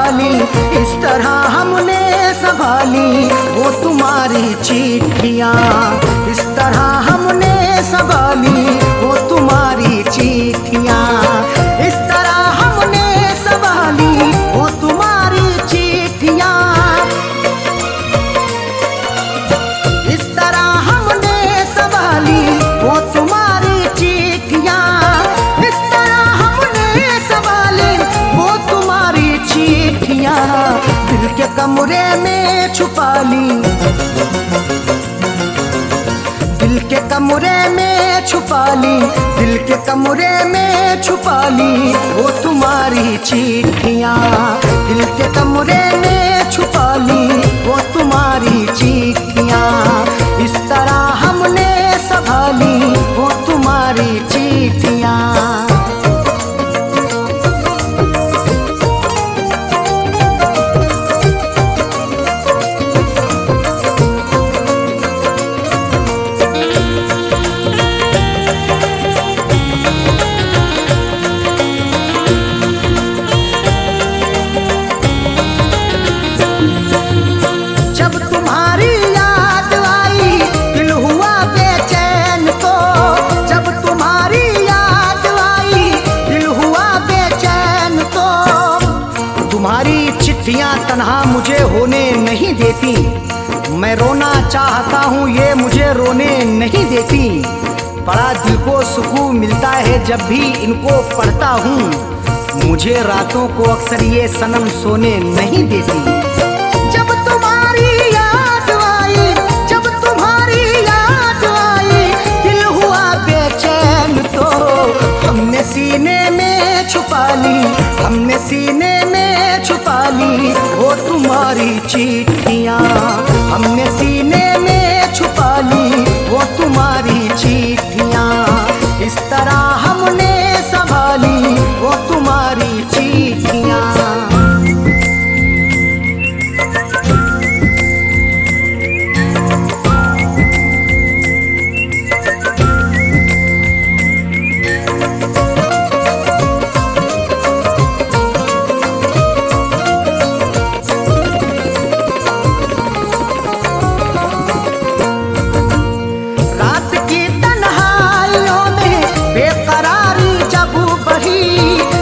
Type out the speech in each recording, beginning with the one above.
संभाली, इस तरह हमने संभाली वो तुम्हारी चिट्ठियाँ। इस तरह हमने संभाली वो तुम्हारी चिट्ठियाँ। इस तरह हमने संभाली वो तुम्हारी चिट्ठियाँ। इस तरह हमने संभाली वो तुम्हारी चिट्ठियाँ। इस तरह हमने संभाली वो तुम्हारी चिट्ठियाँ। दिल के कमरे में छुपा ली, दिल के कमरे में छुपा ली, दिल के कमरे में छुपा ली वो तुम्हारी चिट्ठियाँ। दिल के कमरे में छुपा ली वो तुम्हारी चिट्ठियाँ। इस तरह हमने संभाली वो तुम्हारी चिट्ठियाँ। चिट्ठियाँ तन्हा मुझे होने नहीं देती, मैं रोना चाहता हूँ ये मुझे रोने नहीं देती। बड़ा दिल को सुकून मिलता है जब भी इनको पढ़ता हूँ, मुझे रातों को अक्सर ये सनम सोने नहीं देती। जब तुम्हारी याद आई, जब तुम्हारी याद आई, दिल हुआ बेचैन तो हमने सीने में छुपा ली, हमने सीने में छुपा ली वो तुम्हारी चिट्ठियाँ। हमने सीने में छुपा ली वो तुम्हारी चिट्ठियाँ। इस तरह हमने संभाली वो तुम्हारी चिट्ठियाँ।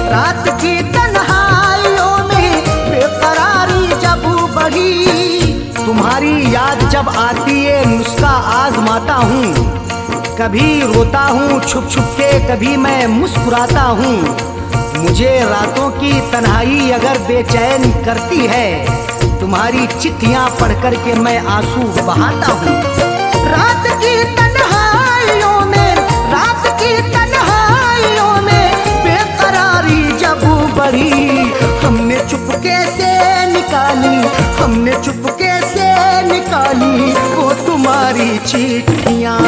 रात की तन्हाइयों में बेकरारी जब बढ़ी, तुम्हारी याद जब आती है नुस्खा आजमाता हूँ। कभी रोता हूँ छुप छुप के, कभी मैं मुस्कुराता हूँ। मुझे रातों की तन्हाई अगर बेचैन करती है, तुम्हारी चिट्ठियाँ पढ़ कर के मैं आंसू बहाता हूँ। रात की तन्हाइयों में, रात की तन्हाइयों में जब बढ़ी, हमने चुपके से निकाली, हमने चुपके से निकाली वो तुम्हारी चिट्ठियाँ।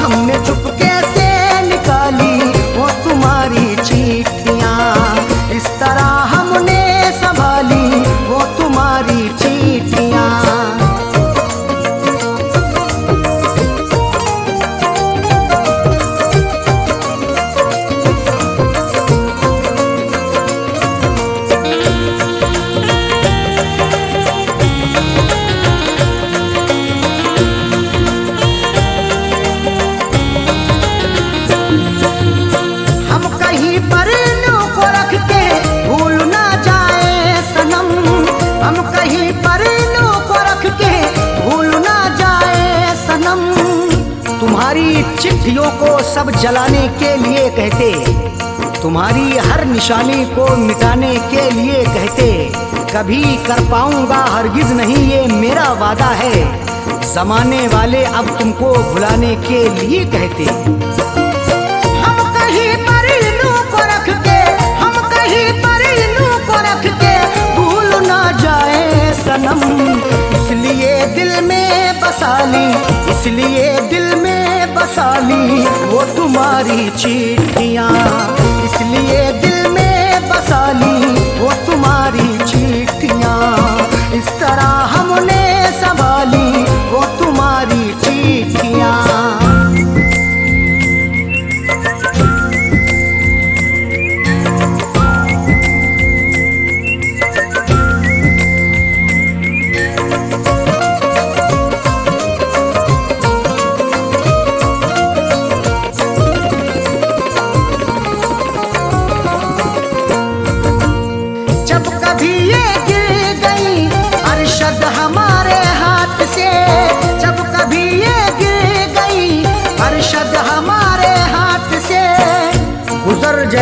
हमने चुपके से निकाली वो तुम्हारी चिट्ठियाँ। इस तरह हमने संभाली वो तुम्हारी चिट्ठियाँ। तुम्हारी चिट्ठियों को सब जलाने के लिए कहते, तुम्हारी हर निशानी को मिटाने के लिए कहते। कभी कर पाऊंगा हरगिज नहीं ये मेरा वादा है, जमाने वाले अब तुमको भुलाने के लिए कहते। हम कहीं पर इल्लू को रख के, हम कहीं पर इल्लू को रख के भूल ना जाए सनम, इसलिए दिल में बसा ली, इसलिए दिल में बसा ली वो तुम्हारी चिट्ठियाँ। इसलिए दिल में बसा ली वो तुम्हारी चिट्ठियाँ। इस तरह हमने संभाली वो तुम्हारी चिट्ठियाँ।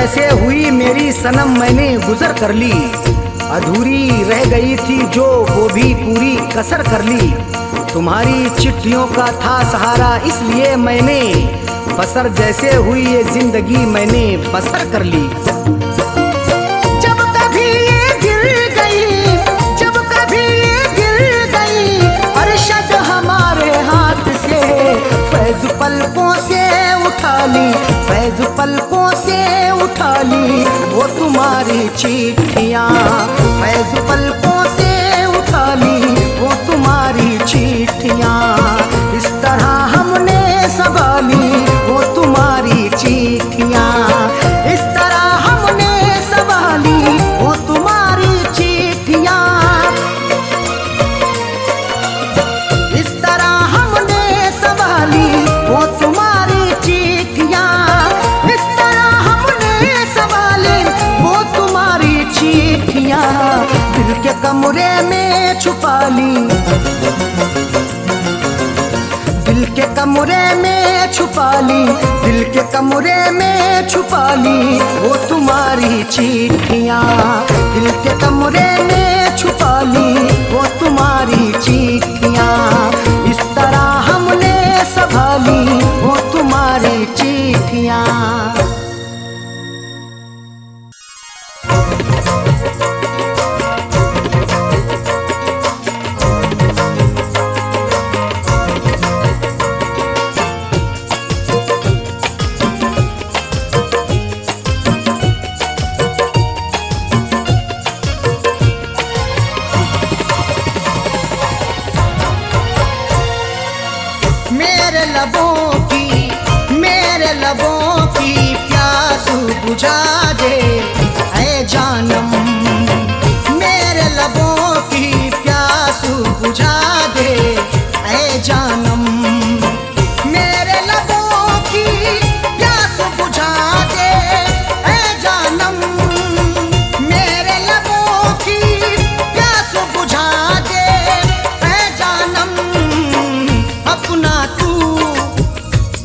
जैसे हुई मेरी सनम मैंने गुजर कर ली, अधूरी रह गई थी जो वो भी पूरी कसर कर ली। तुम्हारी चिट्ठियों का था सहारा इसलिए मैंने बसर जैसे हुई ये जिंदगी मैंने बसर कर ली। जब कभी ये गिर गई, जब कभी ये गिर गई अरशद हमारे हाथ से, फैज़ पलकों से उठा ली, फैज़ पलकों से उठा ली वो तुम्हारी चिट्ठियाँ, फैज़ पलकों से उठा ली वो तुम्हारी चिट्ठियाँ। इस तरह हमने संभाली वो तुम्हारी चिट्ठियाँ, इस तरह हमने संभाली वो तुम्हारी चिट्ठियाँ, इस तरह हमने संभाली वो तुम्हारी चिट्ठियाँ, इस तरह हमने संभाली वो तुम्हारी चिट्ठियाँ। दिल के कमरे में छुपा ली, दिल के कमरे में छुपा ली, दिल के कमरे में छुपा ली वो तुम्हारी चिट्ठियाँ, दिल के कमरे में छुपा ली वो तुम्हारी चिट्ठियाँ। इस तरह हमने संभाली वो तुम्हारी चिट्ठियाँ। मेरे लबों की प्यास बुझा दे ऐ जानम, मेरे लबों की प्यास बुझा दे ऐ जानम, मेरे लबों की प्यास बुझा दे ऐ जानम, मेरे लबों की प्यास बुझा दे ऐ जानम।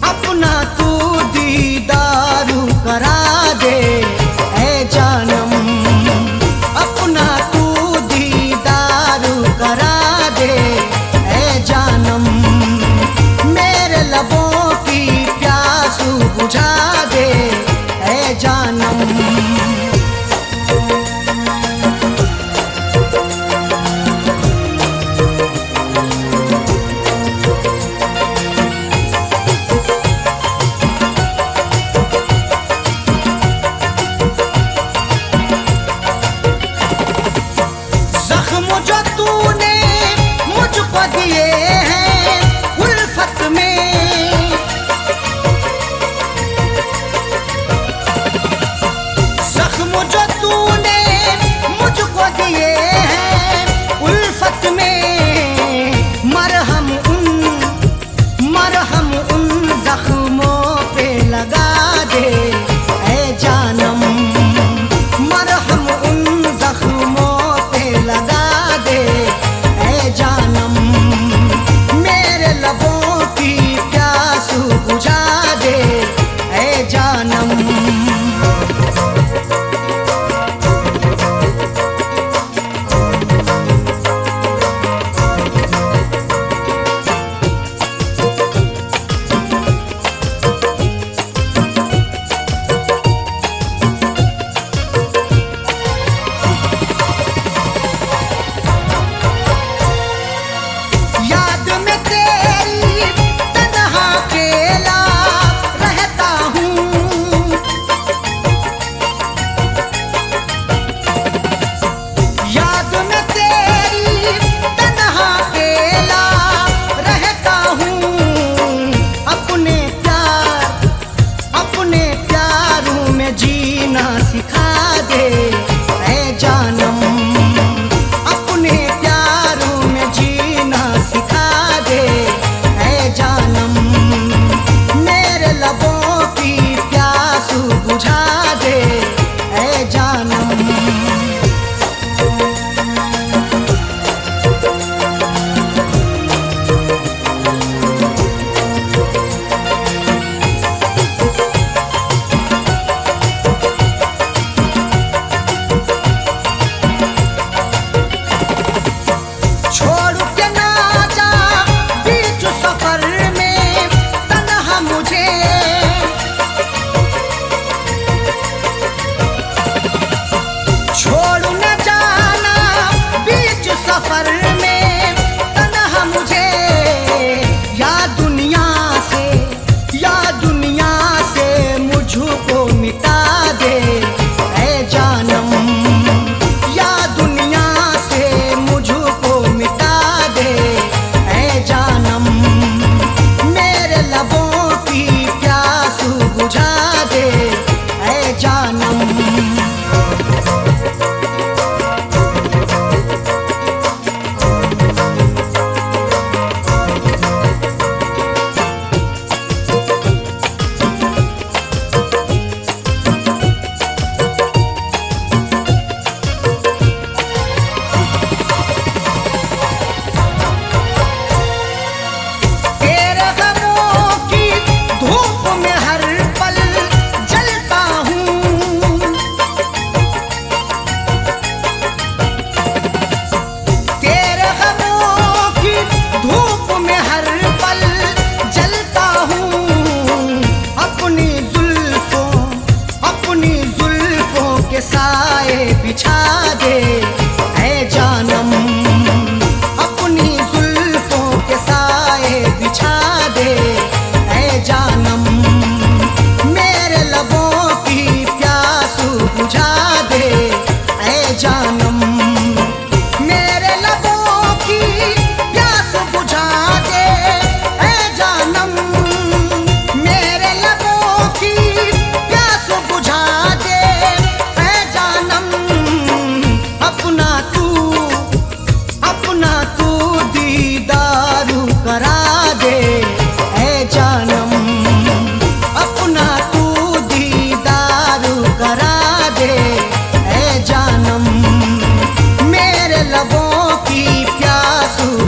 अपना तू दीदारू करा दे ऐ जानम, अपना तू दीदारू करा दे ऐ जानम, मेरे लबों की प्यास बुझा दे ऐ जानम। जख्म जो तूने मुझको दिए हैं उल्फत में, जख्म जो तूने मुझको दिए हैं उल्फत में, मरहम उन जख्मों पे लगा दे ऐ जानम, मरहम उन जख्मों लगा दे ऐ जानम,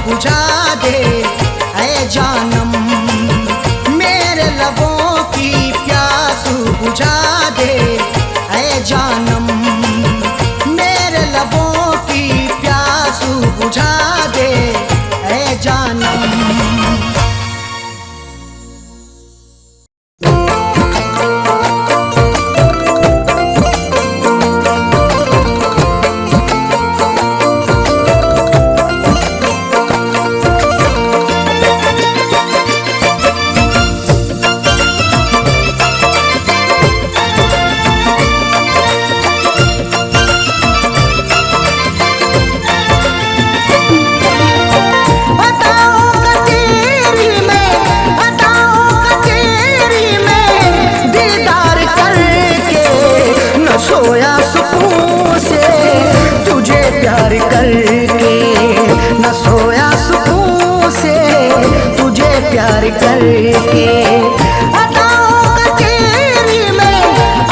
बुझा दे ऐ जानम, मेरे लबों की प्यास बुझा दे ऐ जानम, मेरे लबों की प्यास बुझा दे ऐ जानम। सोया सुकून से तुझे प्यार करके, न सोया सुकून से तुझे प्यार करके। अताओं का तेरी में,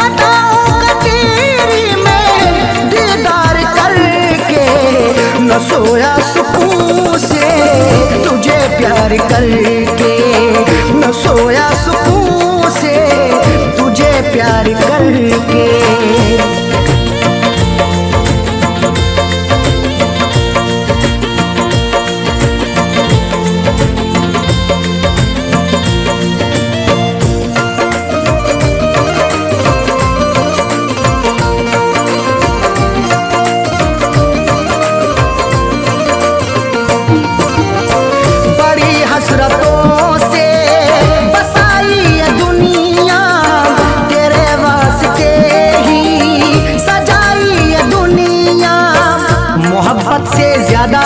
अताओं का तेरी में दीदार करके, न सोया सुकून से तुझे प्यार करके, न सोया सुकून से तुझे प्यार करके।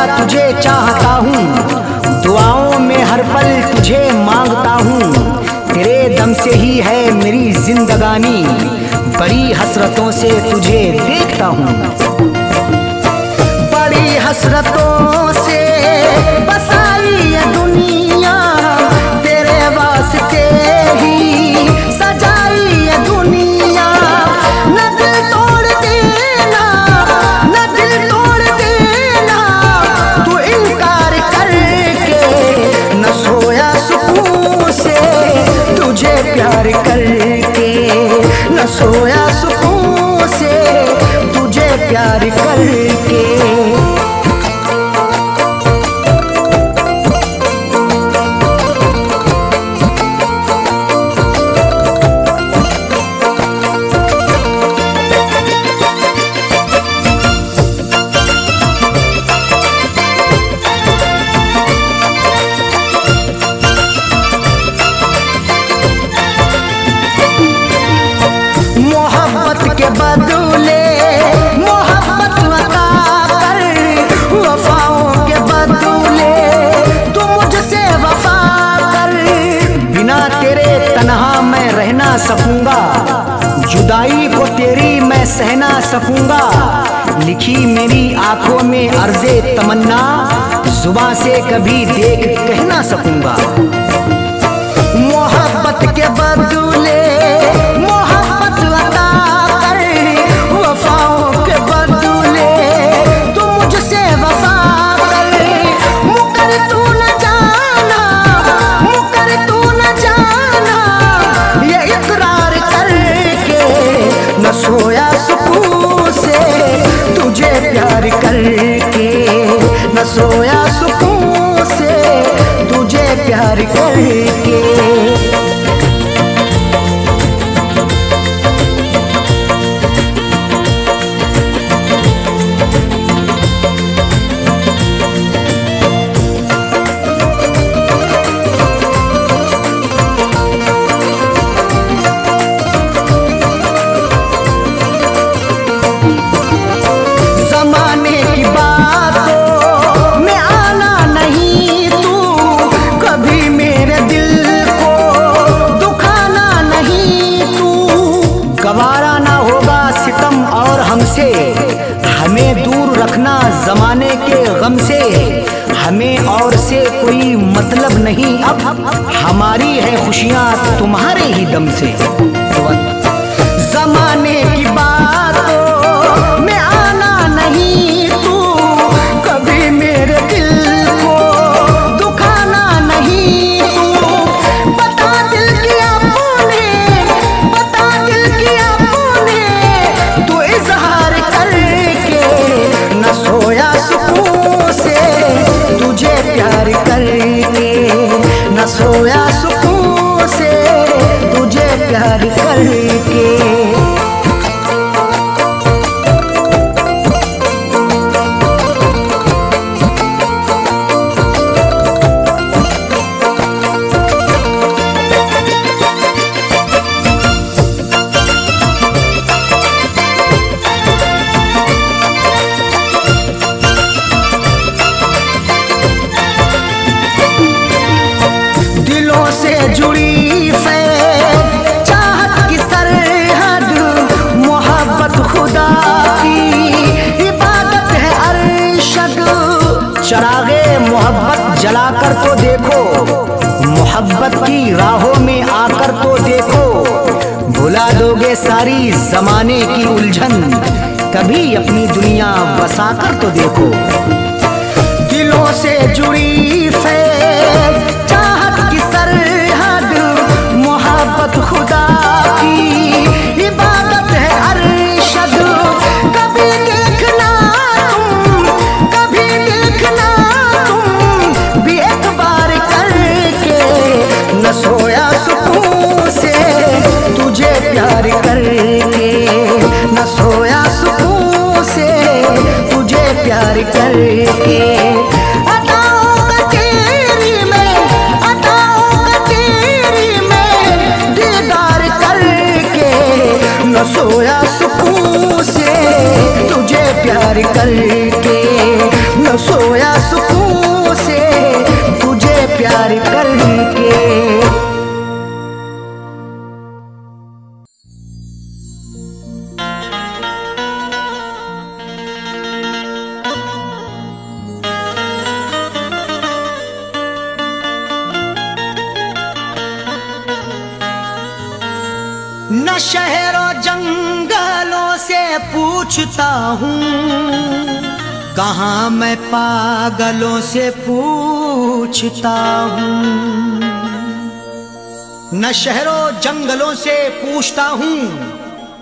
तुझे चाहता हूँ, दुआओं में हर पल तुझे मांगता हूँ, तेरे दम से ही है मेरी जिंदगानी, बड़ी हसरतों से तुझे देखता हूँ, बड़ी हसरतों से बसाई ये दुनिया, तेरे वास्ते ही सजाई ये दुनिया। न दिल तोड़ देना, न दिल तोड़ देना तू इनकार करके, न सोया सुकून से तुझे प्यार करके, न सोया सुकून से तुझे प्यार करके। बदले मोहब्बत अता कर, वफाओं के बदले तू मुझसे वफा कर, बिना तेरे तन्हा मैं रह ना सकूंगा, जुदाई को तेरी मैं सह ना सकूंगा, लिखी मेरी आंखों में अर्ज़े तमन्ना, जुबां से कभी देख कह ना सकूंगा। मोहब्बत के बदले मोहब्बत अता कर, वफाओं के बदले तू मुझसे वफा कर, मुकर तू न जाना, मुकर तू न जाना, ये इकरार करके, न सोया सुकून से तुझे प्यार करके, न सोया सुकून से तुझे प्यार करके। गवारा ना होगा सितम और हमसे, हमें दूर रखना जमाने के गम से, हमें और से कोई मतलब नहीं अब, हमारी है खुशियाँ तुम्हारे ही दम से। जमाने की बातों में आना नहीं तू, कभी मेरे दिल को प्यार करके, न सोया सुकून से तुझे प्यार करके। जुड़ी फैज़ चाहत की सरहद, मोहब्बत खुदा की इबादत है अरशद। चरागे मोहब्बत जलाकर तो देखो, मोहब्बत की राहों में आकर तो देखो, भुला दोगे सारी जमाने की उलझन, कभी अपनी दुनिया बसाकर तो देखो। दिलों से जुड़ी फैज़ चाहत की सरहद, मोहब्बत खुदा की इबादत है अरशद। कभी देखना तुम, कभी देखना तुम भी एक बार करके, न सोया सुकून से तुझे प्यार करके, न सोया सुकून से तुझे प्यार करके। न सोया सुकून से तुझे प्यार करके, न सोया सुकून से तुझे प्यार करके। न शहरों जंगलों से पूछता हूँ, कहाँ मैं पागलों से पूछता हूँ। न शहरों जंगलों से पूछता हूँ,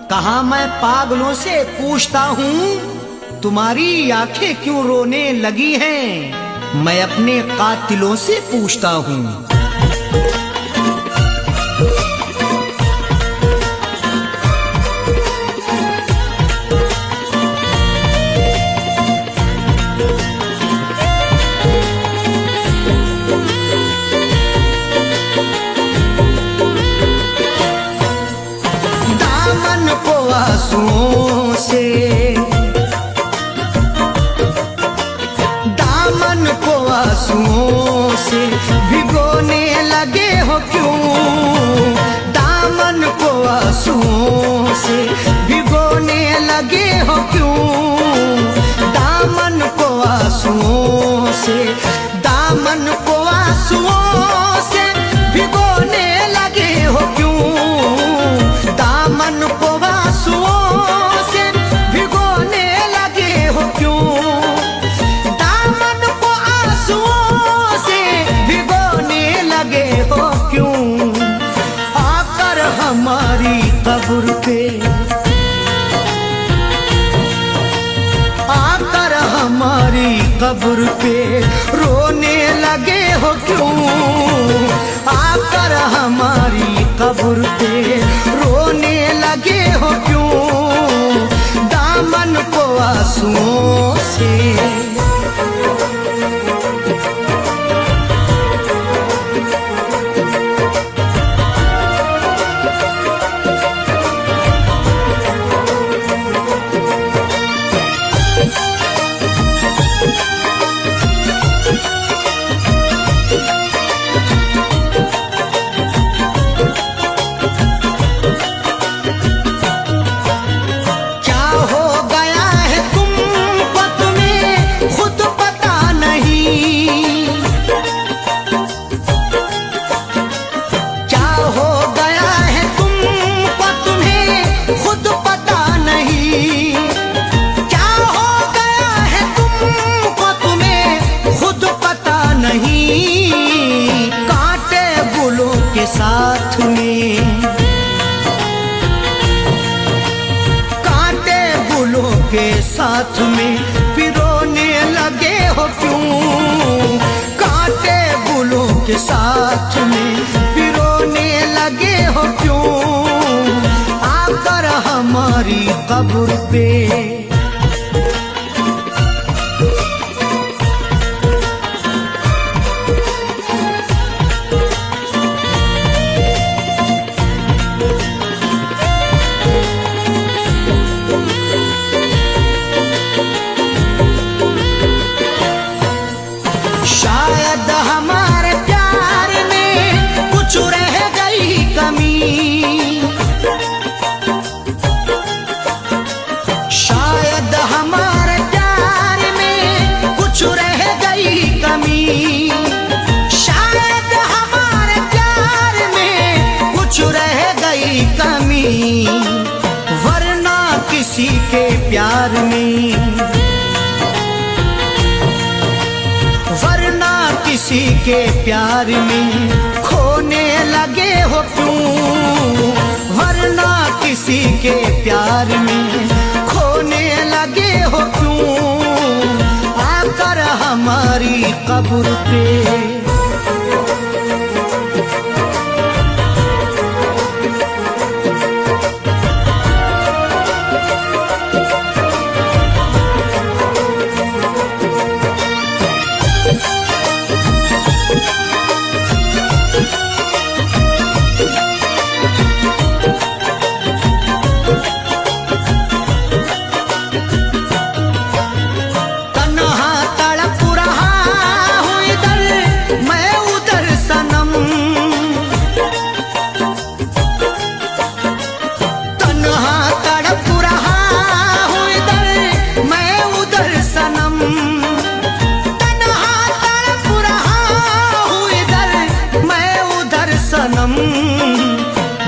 कहाँ मैं पागलों से पूछता हूँ। तुम्हारी आंखें क्यों रोने लगी हैं, मैं अपने कातिलों से पूछता हूँ। आंसुओं से, दामन को आंसुओं से भिगोने लगे हो क्यों, दामन को आंसुओं से भिगोने लगे हो क्यों, दामन को आंसुओं से, दामन को आंसुओं से भिगोने लगे हो क्यों, दामन को आंसुओं से भिगोने लगे हो क्यों, दामन को आंसुओं से भिगोने लगे हो क्यों। आकर हमारी कब्र पे, आकर हमारी कब्र पे रोने लगे हो क्यों, आकर हमारी कब्र पे रोने लगे हो क्यों, दामन को आंसुओं से। साथ में कांटे गुलों के साथ में पिरोने लगे हो क्यों, कांटे साथ में पिरोने लगे हो क्यों आकर हमारी कब्र पे। शायद हमारे प्यार में कुछ रह गई कमी, शायद हमारे प्यार में कुछ रह गई कमी, शायद हमारे प्यार में कुछ रह गई कमी, वरना किसी के प्यार में, वरना किसी के प्यार में खोने लगे हो क्यों, वरना किसी के प्यार में खोने लगे हो क्यों आकर हमारी कब्र पे।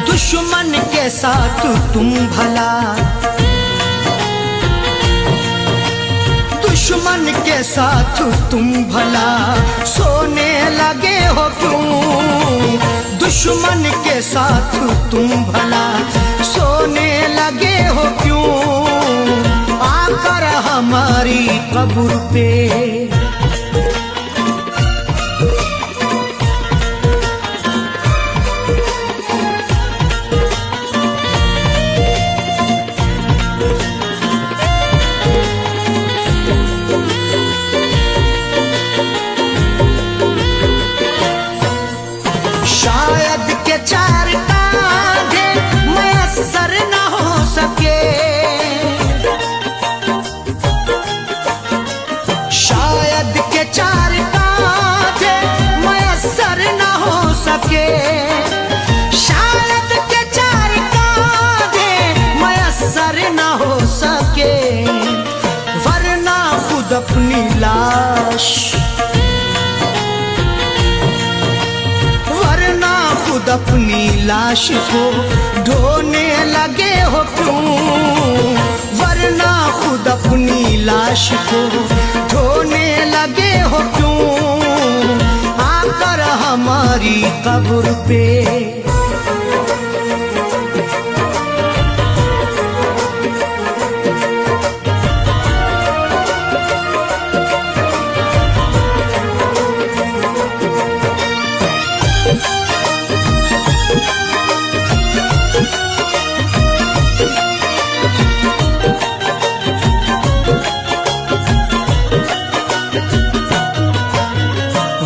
दुश्मन के साथ तुम भला, दुश्मन के साथ तुम भला सोने लगे हो क्यों, दुश्मन के साथ तुम भला सोने लगे हो क्यों आकर हमारी कब्र पे। शायद के चार कांधे मयस्सर न हो सके, शायद के चार कांधे मयस्सर न हो सके, शायद के चार कांधे मयस्सर न हो सके, वरना खुद अपनी लाश, खुद अपनी लाश को ढोने लगे हो क्यों, वरना खुद अपनी लाश को ढोने लगे हो क्यों आकर हमारी कब्र पे।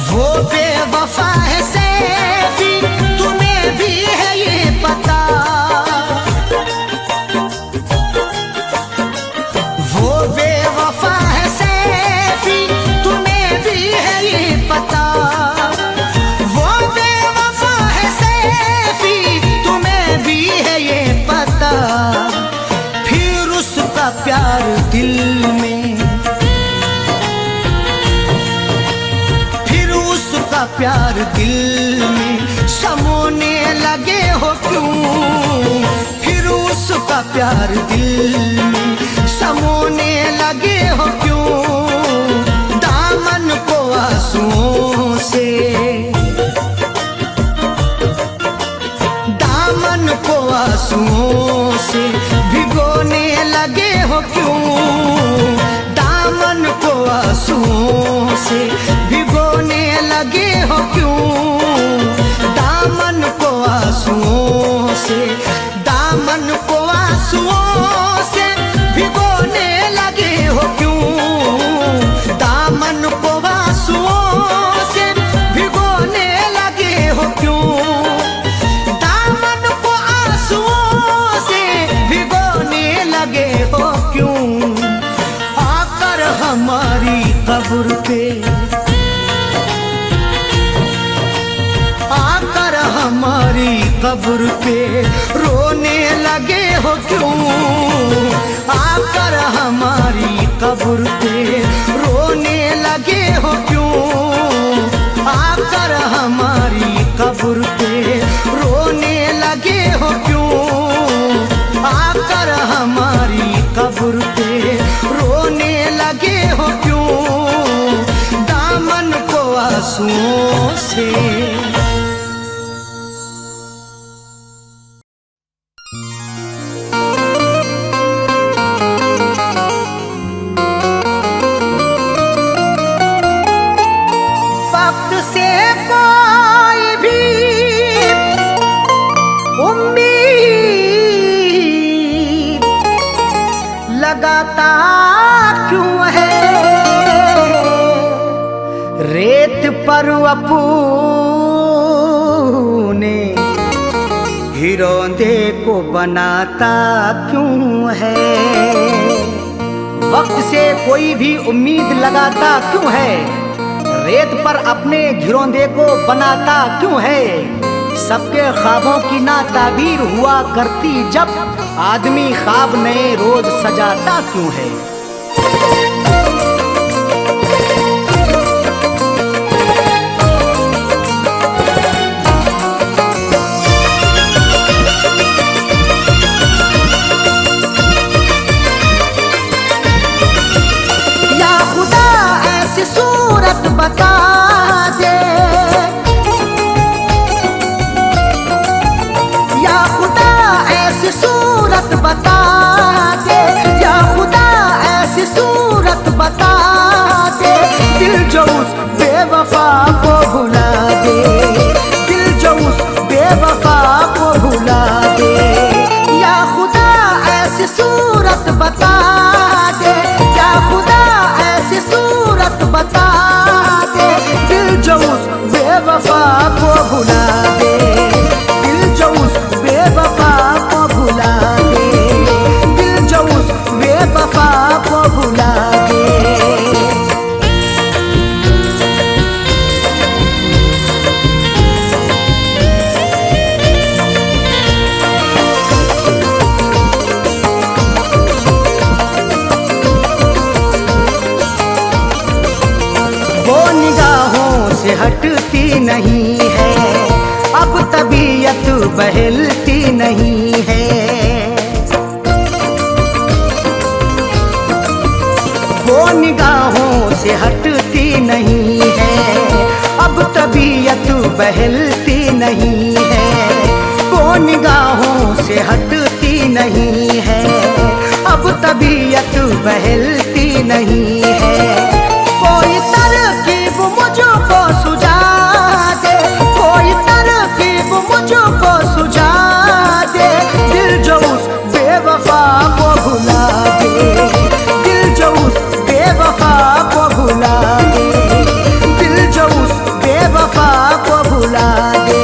वो बेवफा है सैफी, तुम्हें भी है ये पता, वो बेवफा है सैफी, तुम्हें भी है ये पता, वो बेवफा है सैफी, तुम्हें भी है ये पता, फिर उसका प्यार दिल में, प्यार दिल में समोने लगे हो क्यों, फिर उसका प्यार दिल में समोने लगे हो क्यों दामन को आंसुओं से, दामन को आंसुओं से भिगोने लगे हो क्यों, दामन को आंसुओं से भिगोने लगे हो क्यों हमारी कब्र पे रोने लगे हो क्यों? आकर हमारी कब्र पे रोने लगे हो क्यों? आकर हमारी कब्र पे रोने लगे हो क्यों? आकर हमारी कब्र पे रोने लगे हो क्यों? दामन को आंसुओं से वक्त से कोई भी उम्मीद लगाता क्यों है? रेत पर अपने हिरोंदे को बनाता क्यों है? वक्त से कोई भी उम्मीद लगाता क्यों है? रेत पर अपने घिरौंदे को बनाता क्यों है? सबके ख्वाबों की ना ताबीर हुआ करती जब आदमी ख्वाब नए रोज सजाता क्यों है? या खुदा ऐसी सूरत बता दे, या खुदा ऐसी सूरत बता दे, या खुदा ऐसी सूरत बता दे, दिल जो उस बेवफा को भुला दे, दिल जो उस बेवफा को भुला दे। या खुदा ऐसी सूरत बता दे, या खुदा ऐसी सूरत बता दे, दिल जो उस बेवफा को भुला दे, दिल जो उस बेवफा को भुला दे, दिल जो उस बेवफा को भुला दे। वो निगाहों से हटती नहीं है, अब तबीयत बहलती नहीं है। वो निगाहों से हटती नहीं है, अब तबीयत बहलती नहीं है। वो निगाहों से हटती नहीं है, अब तबीयत बहलती नहीं है। कोई तरकीब मुझको सुझा दे, कोई तरकीब मुझको सुझा दे, दिल जो उस बेवफा को भुला दे, दिल जो उस बेवफा को भुला दे, दिल जो उस बेवफा को भुला दे।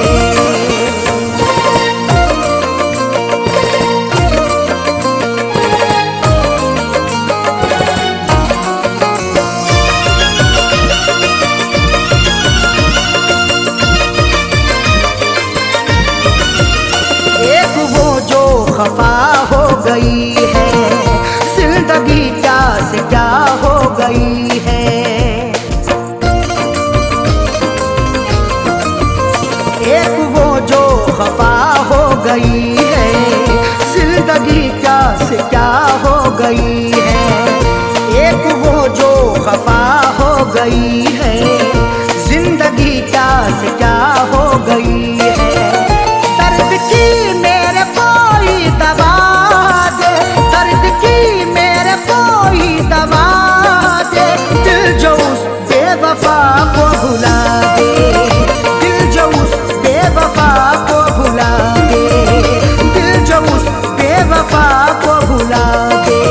खफा हो गई है जिंदगी, क्या से क्या हो गई है। एक वो जो खफा हो गई है जिंदगी, क्या से क्या हो गई है। एक वो जो खफा हो गई है जिंदगी, क्या से क्या हो गई है। दर्द की मेरे कोई दवा दे, दर्द की मेरे कोई दवा दे, दिल जो उस बेवफा को भुला दे, दिल जो उस बेवफा को भुला दे, दिल जो उस बेवफा को भुला दे।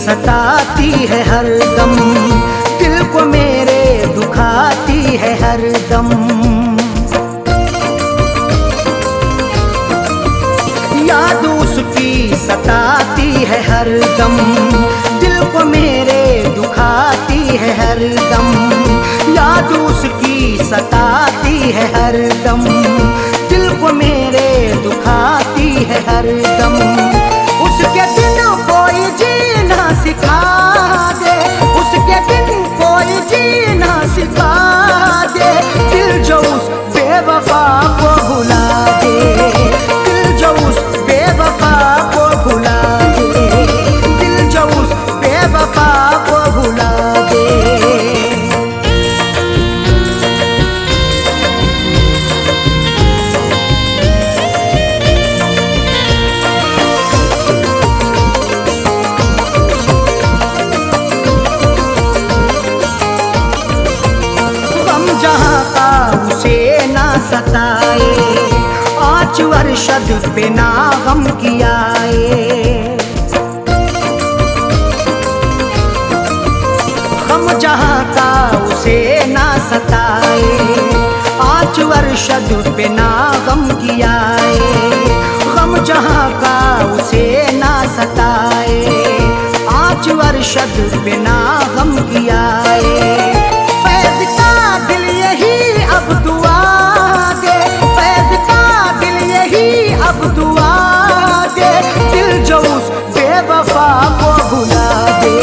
सताती है हरदम, दिल को मेरे दुखाती है हरदम। याद उसकी सताती है हरदम, दिल को मेरे दुखाती है हरदम। याद उसकी सताती है हरदम, दिल को मेरे दुखाती है हरदम। उसके दिन कोई जीना सिखा दे, उसके दिन कोई जीना सिखा दे। दिल जो उस बेवफा को भुला दे, दिल जो उस बेवफा को भुला दे, दिल जो उस बेवफा को भुला दे। जहाँ का उसे ना सताए, आँच अरशद पे ना गम कियाए। गम जहाँ का उसे ना सताए, आँच अरशद पे ना गम कियाए। गम जहाँ का उसे ना सताए, आँच अरशद पे ना गम कियाए। फैज़ का दिल यही अब दुआ दे, फैज़ का दिल यही अब दुआ दे। दिल जो उस बेवफा को भुला दे,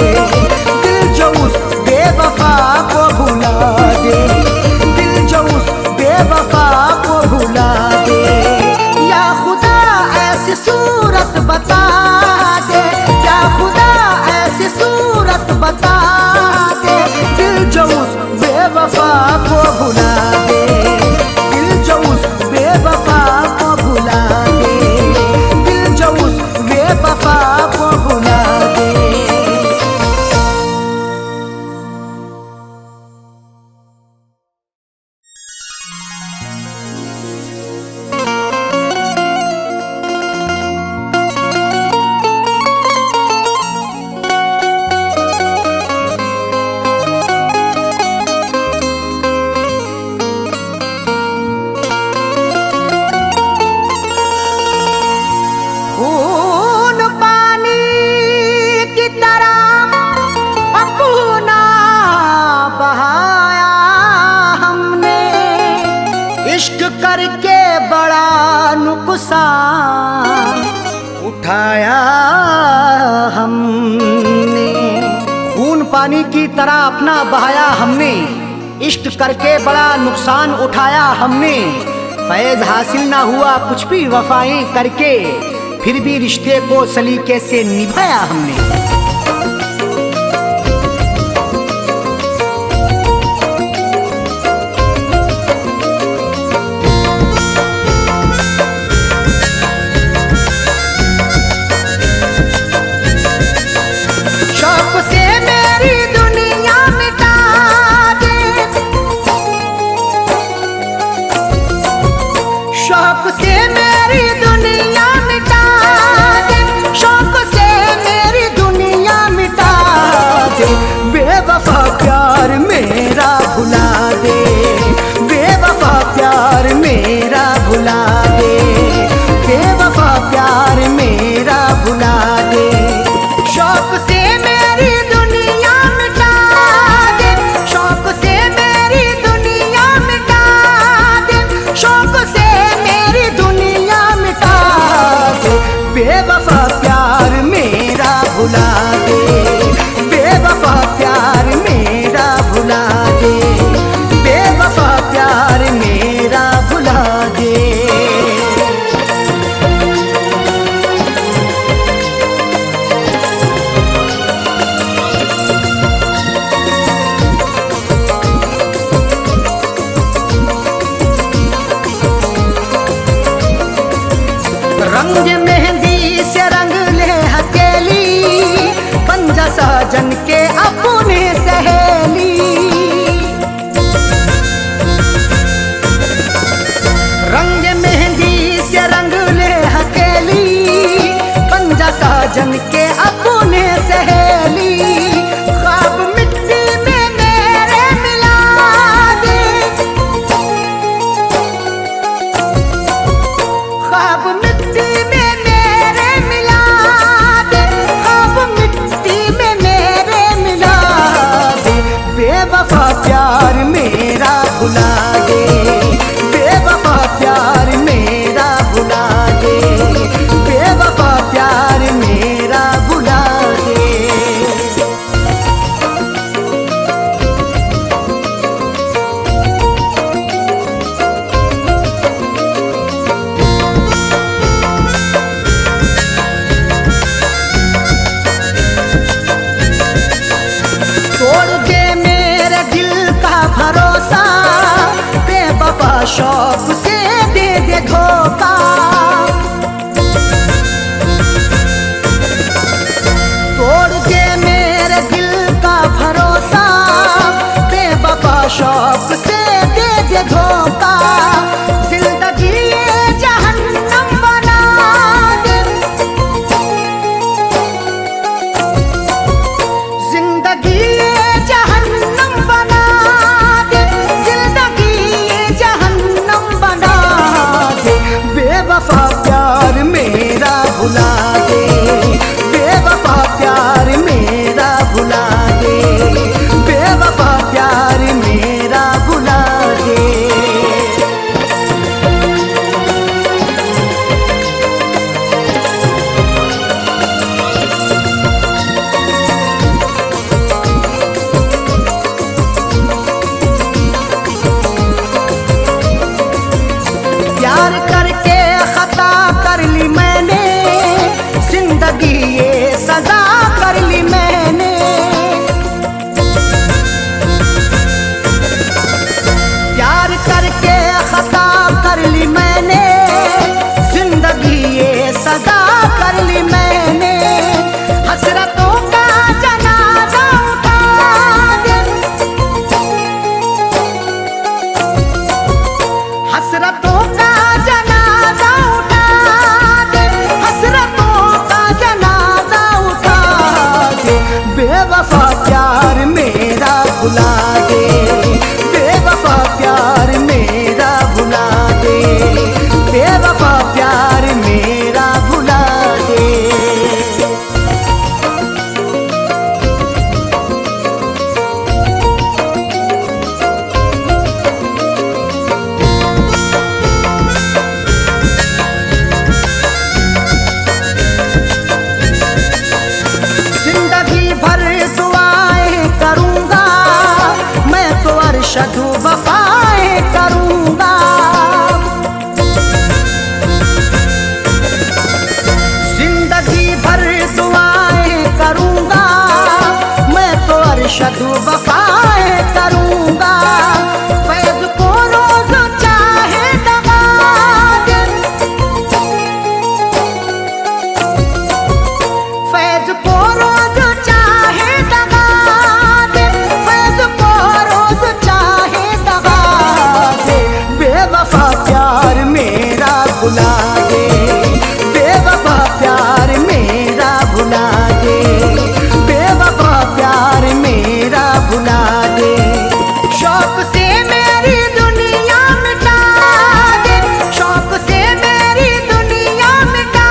दिल जो उस बेवफा को भुला दे, दिल जो उस बेवफा को भुला दे। या खुदा ऐसी सूरत बता दे, या खुदा ऐसी सूरत बता दे। दिल जो उस बेवफा को भुला दे, दिल जो उस बेवफा को भुला दे, दिल जो उस बेवफा को भुला दे। खून पानी की तरह अपना बहाया हमने, इश्क करके बड़ा नुकसान उठाया हमने। खून पानी की तरह अपना बहाया हमने, इश्क करके बड़ा नुकसान उठाया हमने। फैज़ हासिल ना हुआ कुछ भी वफाएं करके, फिर भी रिश्ते को सलीके से निभाया हमने। शौक से मेरी दुनिया मिटा दे, शौक से मेरी दुनिया मिटा दे, शौक से मेरी दुनिया मिटा दे। बेवफा प्यार मेरा भुला दे, बेवफा प्यार मेरा भुला दे, बेवफा प्यार मेरा भुला दे। शौक से मेरी दुनिया मिटा दे, शौक से मेरी दुनिया मिटा दे, शौक से मेरी दुनिया मिटा दे। बेवफा प्यार मेरा भुला दे, बेवफा प्यार मेरा भुला दे, बेवफा प्यार मेरा भुला दे। रंग मेहंदी से रंग ले हथेली, पंजा साजन के अपने सहेली। रंग मेहंदी से रंग ले हथेली, पंजा साजन के अपने सहेली। ये सजा कर ली मैंने। प्यार करके खता कर ली मैंने, जिंदगी ये सजा कर ली मैंने। हसरतों का जनाजा उठा दे, हसरतों का जनाजा उठा दे, हसरतों का जनाजा उठा दे। बेवफा प्यार मेरा भुला दे, बेवफा प्यार मेरा भुला दे, बेवफा प्यार मेरा भुला दे। जिंदगी भर दुआएं करूंगा मैं तो, अरशद वफाएं करूंगा। जिंदगी भर दुआएं करूंगा मैं तो, अरशद वफाएं करूंगा। फैज को रोज चाहे दगा दे, फैज को रोज चाहे दगा दे, फैज को रोज चाहे दगा दे। बेवफा प्यार मेरा भुला दे, बेवफा प्यार मेरा भुला दे, बेवफा प्यार मेरा भुला दे। शौक से मेरी दुनिया मिटा दे, शौक से मेरी दुनिया मिटा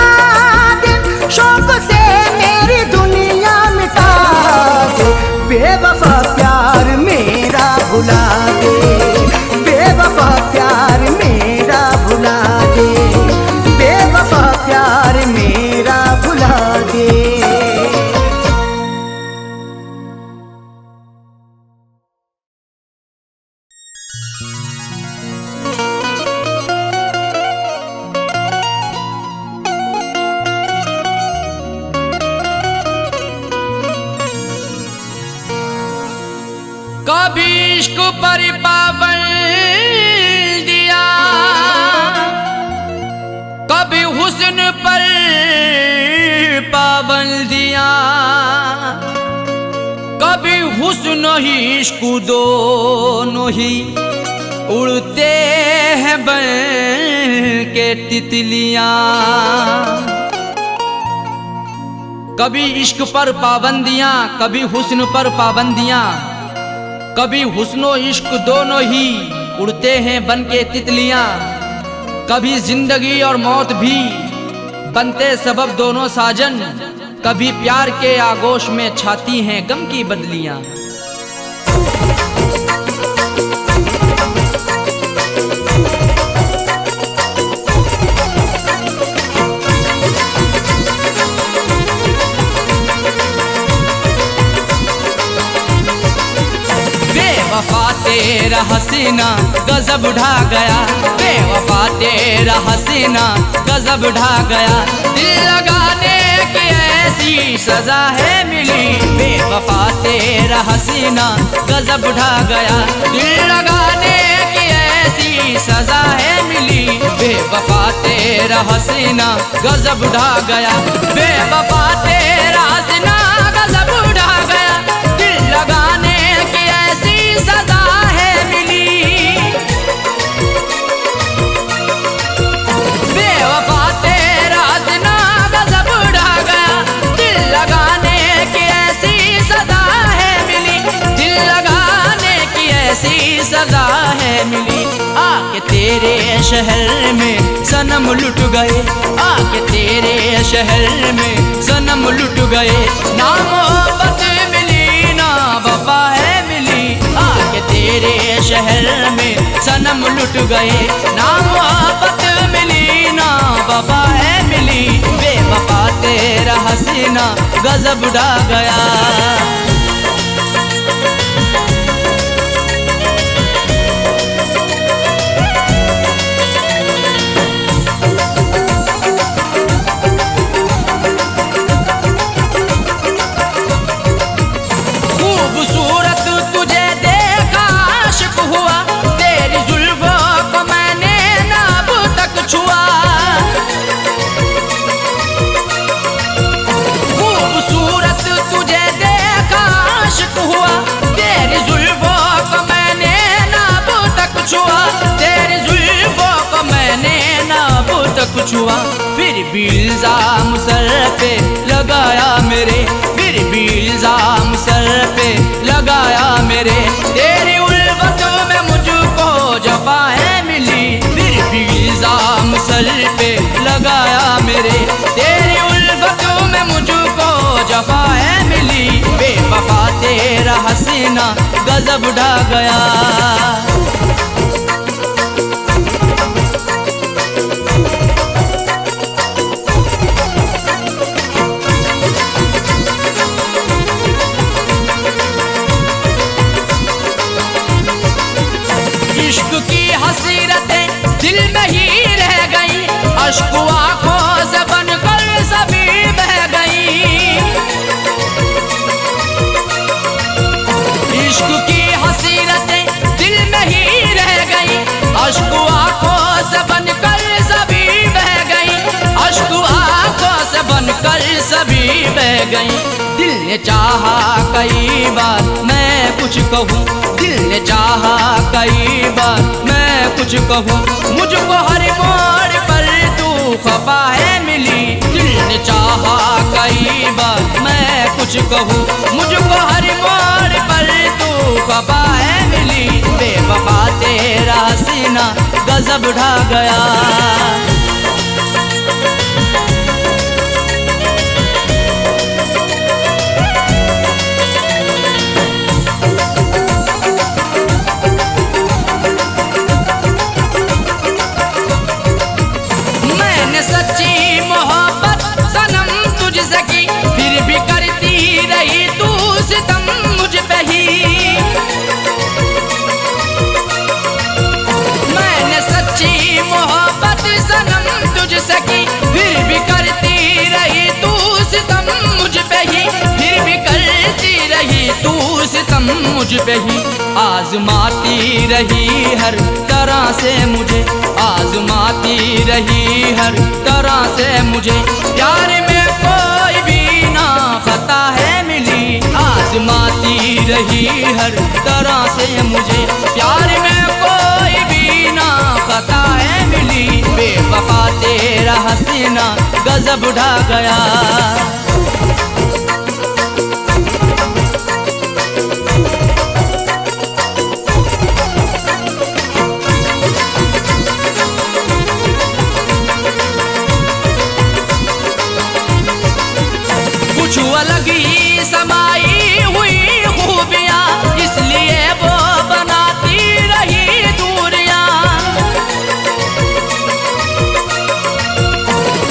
दे, शौक से मेरी दुनिया मिटा दे। बेवफा प्यार मेरा भुला दे, बेवफा प्यार मेरा भुला दे, बेवफा प्यार मेरा भुला दे। कभी इश्क पर पाबंद दिया, कभी हुस्न पर पाबंदियां, कभी हुस्न ही इश्क दोनों ही उड़ते हैं बन के तितलियां। कभी इश्क पर पाबंदियां, कभी हुस्न पर पाबंदियां, कभी हुस्नो इश्क दोनों ही उड़ते हैं बन के तितलियां। कभी जिंदगी और मौत भी बनते सबब दोनों साजन, कभी प्यार के आगोश में छाती हैं गम की बदलियां। बेवफा तेरा हसीना गजब ढा गया, बेवफा तेरा हसीना गजब ढा गया। दिल लगाने की ऐसी सजा है मिली, बेवफा तेरा हसीना गजब ढा गया। दिल लगाने की ऐसी सजा है मिली, बेवफा तेरा हसीना गजब ढा गया। बेवफा तेरा हसीना गजब ढा गया, दिल लगाने की ऐसी सजा है मिली। बेवफा तेरा हसीना गजब ढा गया, दिल लगाने की ऐसी सजा है मिली, दिल लगाने की ऐसी सजा है मिली। आके तेरे शहर में सनम लुट गए, आके तेरे शहर में सनम लुट गए। ना मोहब्बत मिली ना वफा है मिली, आके तेरे शहर में सनम लुट गए। ना मोहब्बत मिली ना वफा है मिली, बेवफा तेरा हसीना गजब ढा गया। कुछ हुआ, तेरी जुल्फों को मैंने ना अब तक छुआ। फिर भी इल्जाम सर पे लगाया मेरे, फिर भी इल्जाम सर पे लगाया मेरे। तेरी उल्फतों में मुझको जफाएं मिली, फिर भी इल्जाम सर पे लगाया मेरे। तेरी उल्फतों में मुझको जफाएं मिली, बेवफा तेरा हसीना गजब ढा गया। इश्क की हसीरतें दिल में ही रह गई, अश्क आंखों से बनकर सभी बह गई। इश्क की हसीरतें दिल में ही रह गई, अश्क आंखों से बनकर सभी बह गई। अश्क आंखों से बनकर सभी बह गई। दिल ने चाहा कई बार मैं कुछ कहूँ, दिल ने चाहा कई बार मैं कुछ कहूँ, मुझको हर मोड़ पर तू खफा है मिली। दिल ने चाहा कई बार मैं कुछ कहूँ, मुझको हर मोड़ पर तू खफा है मिली। बेवफा तेरा सीना गजब ढा गया। सच्ची मोहब्बत सनम तुझसे की, फिर भी करती रही तू सितम मुझ पे ही। मैंने सच्ची मोहब्बत सनम तुझसे की, फिर भी करती रही तू सितम मुझ पे ही, फिर भी करती रही तू सितम मुझ पे ही। आजमाती रही हर तरह से मुझे, आजमाती रही हर तरह से मुझे। प्यार में कोई भी ना खता है मिली, आजमाती रही हर तरह से मुझे। प्यार में कोई भी ना खता है मिली, बेवफा तेरा हसीना गजब ढा गया। कुछ अलग ही समाई हुई खूबियाँ, इसलिए वो बनाती रही दूरियाँ।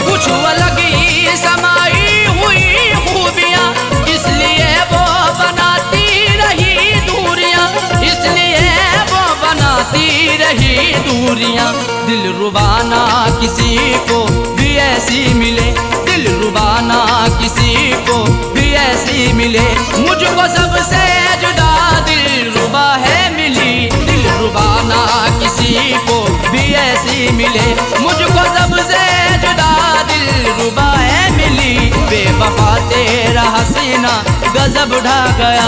कुछ अलग ही समाई हुई खूबियाँ, इसलिए वो बनाती रही दूरियाँ, इसलिए वो बनाती रही दूरियाँ। दिल रुबाना किसी को भी ऐसी मिले, दिल रुबाना किसी को भी ऐसी मिले। मुझको सबसे जुदा दिल रुबा है मिली, दिल रुबाना किसी को भी ऐसी मिले। मुझको सबसे जुदा दिल रुबा है मिली, बेवफा तेरा हसीना गजब ढा गया।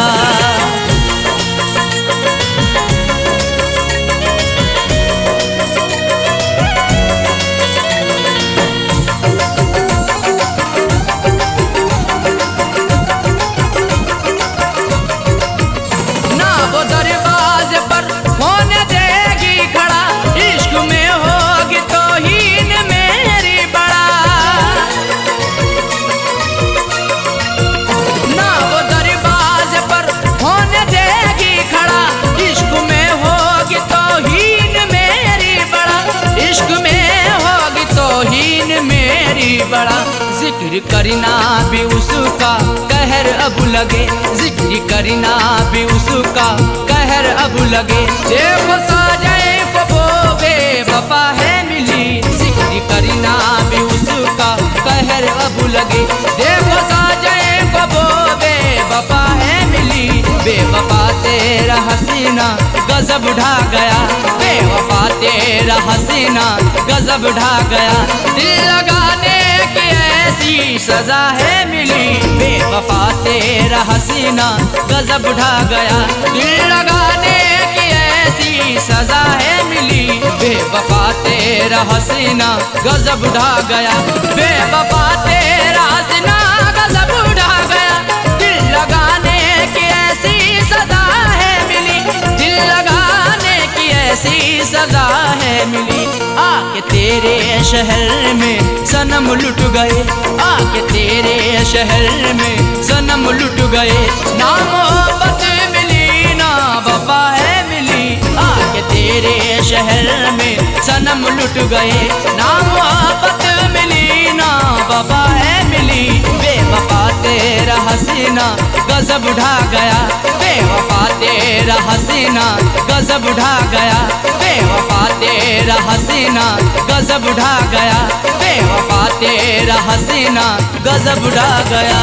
बड़ा जिक्र करना भी उसका कहर अब लगे, जिक्र करना भी उसका कहर अब लगे। देखो साजए को वो बेवफा है मिली, जिक्र करना भी उसका कहर अब लगे। देखो साजए को वो बेवफा है मिली, बेवफा तेरा हसीना गजब ढा गया, बेवफा तेरा हसीना गजब ढा गया। दिल लगाने की ऐसी सजा है मिली, बेवफा तेरा हसीना गजब ढा गया। दिल लगाने की ऐसी सजा है मिली। बेवफा तेरा हसीना गजब ढा गया, बेवफा तेरा हसीना गजब ढा गया। दिल लगाने की ऐसी सजा है मिली, दिल लगाने की ऐसी सजा है मिली। आके तेरे शहर में सनम लुट गए, आके तेरे शहर में सनम लुट गए। ना मोहब्बत मिली ना वफा है मिली, आके तेरे शहर में सनम लुट गए। ना मोहब्बत मिली ना वफा है मिली। बेवफा तेरा हसीना गजब ढा गया, बेवफा तेरा हसीना गजब ढा गया, बेवफा तेरा हसीना गजब ढा गया, बेवफा तेरा हसीना गजब ढा गया।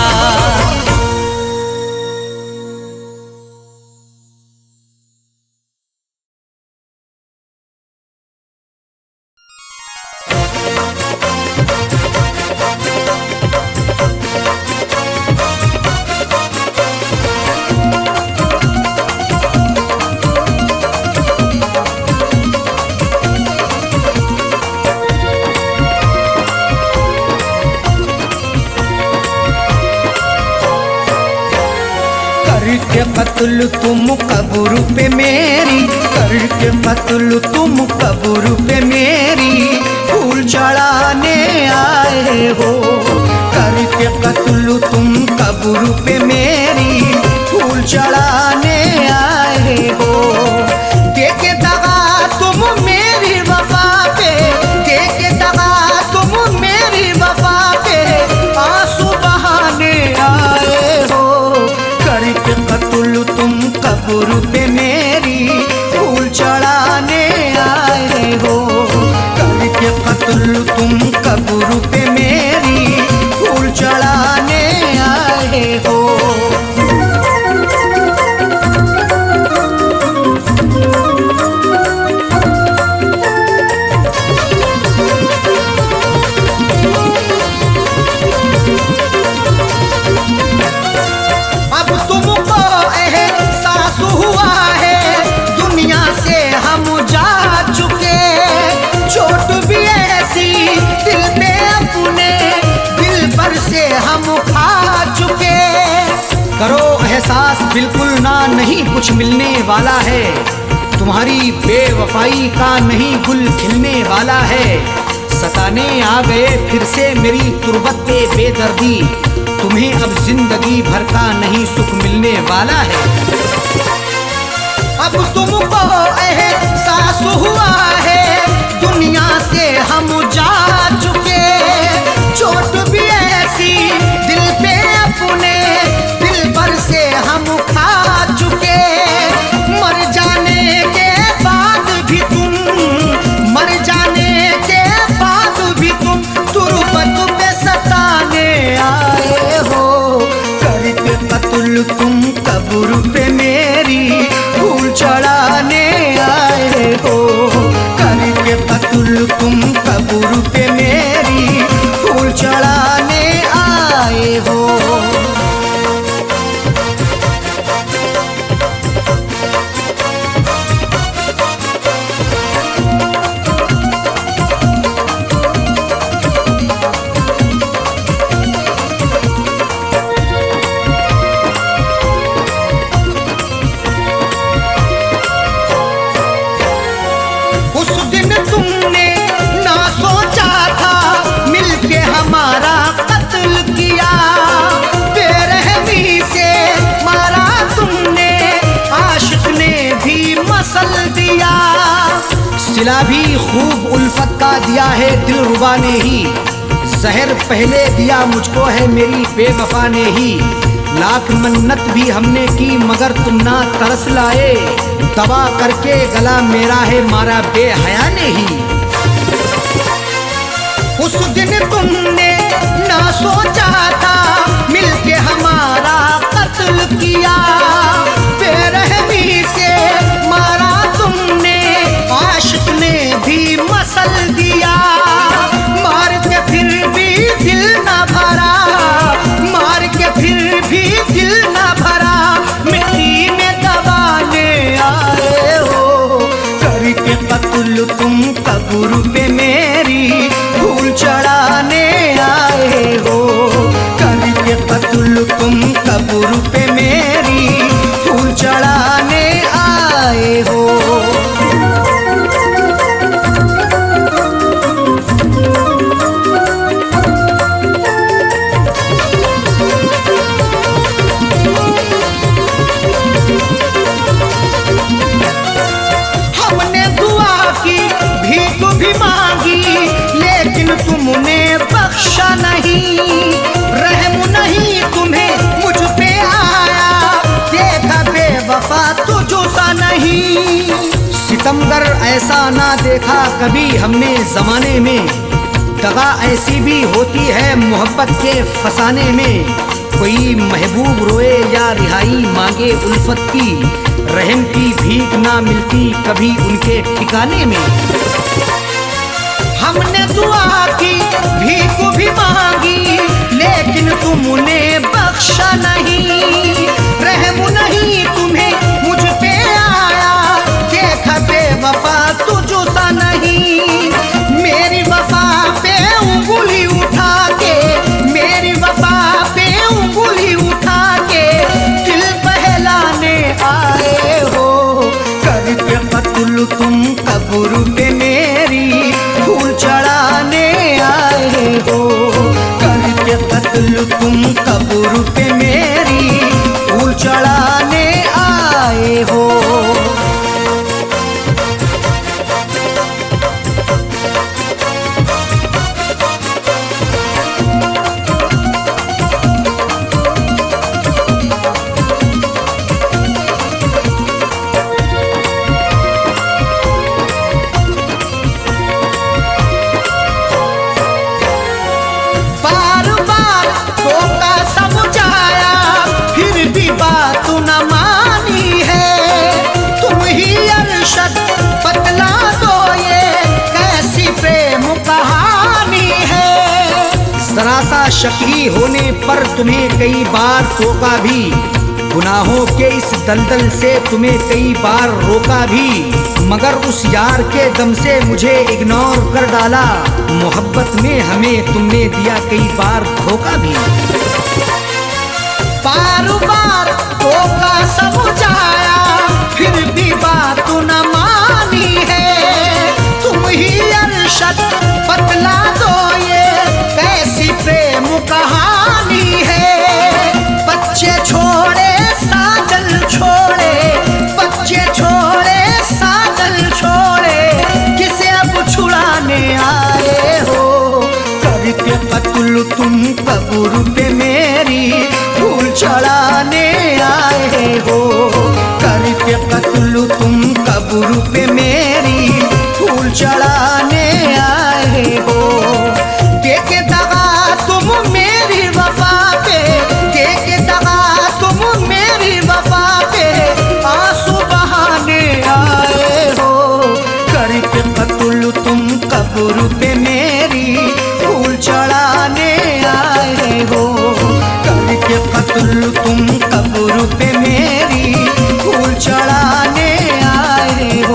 करके कत्ल तुम कब्र पे मेरी, करके कत्ल तुम कब्र पे मेरी, फूल चढ़ाने आए हो। करके कत्ल तुम कब्र पे मेरी, फूल चढ़ाने आए हो। के दगा तुम मेरी वफा पे, के दगा तुम मेरी वफा पे, आंसू बहाने आए हो। करके कत्ल तुम कब्र पे मेरी, फूल चढ़ाने आए हो। करके कत्ल तुम कब्र पे मेरी, फूल चढ़ाने आए हो। अब तुमको एहसास हुआ है, दुनिया से हम जा चुके। चोट भी ऐसी दिल पे अपने, दिल पर से हम खा चुके। करो एहसास बिल्कुल ना, नहीं कुछ मिलने वाला है। तुम्हारी बेवफाई का नहीं गुल खिलने वाला है। सताने आ गए फिर से मेरी तुरबत पे बेदर्दी, तुम्हें अब जिंदगी भर का नहीं सुख मिलने वाला है। अब तुमको एहसास हुआ है, दुनिया से हम जा चुके। चोट भी ऐसी दिल पे अपने, दिल पर से हम खा चुके। मर जाने के बाद भी तुम, मर जाने के बाद भी तुम तुरबत पे सताने आए हो। करके कत्ल तुम कब्र पे मेरी, फूल चढ़ाने आए हो। करके कत्ल तुम कब्र पे मेरी, फूल चढ़ाने आए हो। उस दिन तुमने ना सोचा था मिलके हमारा कत्ल किया। बेरहमी से मारा तुमने, आशिक ने भी मसल दिया। सिला भी खूब उल्फत का दिया है दिलरुबा ने ही, जहर पहले दिया मुझको है मेरी बेवफा ने ही। लाख मन्नत भी हमने की मगर तुम ना तरस लाए, दबा करके गला मेरा है मारा बेहया ने ही। उस दिन तुमने ना सोचा था मिलके हमारा कत्ल किया। बेरहमी से मारा तुमने, आशिक ने भी मसल दिया। मार के फिर भी दिल न भरा, मार के फिर भी दिल न भरा, मिट्टी में दबाने आए हो। कत्ल तुम कब्र पे मेरी फूल चढ़ाने आए हो। हमने दुआ की, भीख भी मांगी, लेकिन तुमने बख्शा नहीं। रहम नहीं तुम्हें मुझ पे आया, देखा बेवफा तुझसा नहीं। सितमगर ऐसा ना देखा कभी हमने जमाने में, दगा ऐसी भी होती है मोहब्बत के फसाने में। कोई महबूब रोए या रिहाई मांगे उल्फत की, रहम की भीख ना मिलती कभी उनके ठिकाने में। हमने दुआ की, भीख भी मांगी, लेकिन तुमने बख्शा नहीं। रहम नहीं तुम्हें मुझ पे आया, देखा बेवफा तुझसा नहीं। मेरी वफा पे उंगली उठा के, मेरी वफा पे उंगली उठा के दिल बहलाने आए हो। करके कत्ल तुम कब्र पे मेरी फूल चढ़ाने आए हो। करके कत्ल तुम कब्र पे मेरी फूल चढ़ाने आए हो। बार बार धोखा समझाया, फिर भी बात न मानी है। तुम ही अरशद बतला दो ये कैसी प्रेम कहानी है। जरा सा शकी होने पर तुम्हें कई बार टोका भी, गुनाहों के इस दलदल से तुम्हें कई बार रोका भी, मगर उस यार के दम से मुझे इग्नोर कर डाला। मोहब्बत में हमें तुमने दिया कई बार धोखा भी। बार बार धोखा समझाया, फिर भी बात न मानी है। तुम ही अरशद बतला दो ये कैसी प्रेम कहानी है। बच्चे छोड़े साजल छोड़े, बच्चे छोड़े साजल छोड़े, किसे अब छुड़ाने आए हो। करके कत्ल तुम कब्र पे मेरी फूल चढ़ाने आए हो। करके कत्ल तुम कब्र पे मेरी फूल चढ़ाने आए हो। के दगा तुम मेरी वफा पे, के दगा तुम मेरी वफा पे आंसू बहाने आए हो। करके कत्ल तुम कब्र पे मेरी फूल चढ़ाने आए हो। करके कत्ल तुम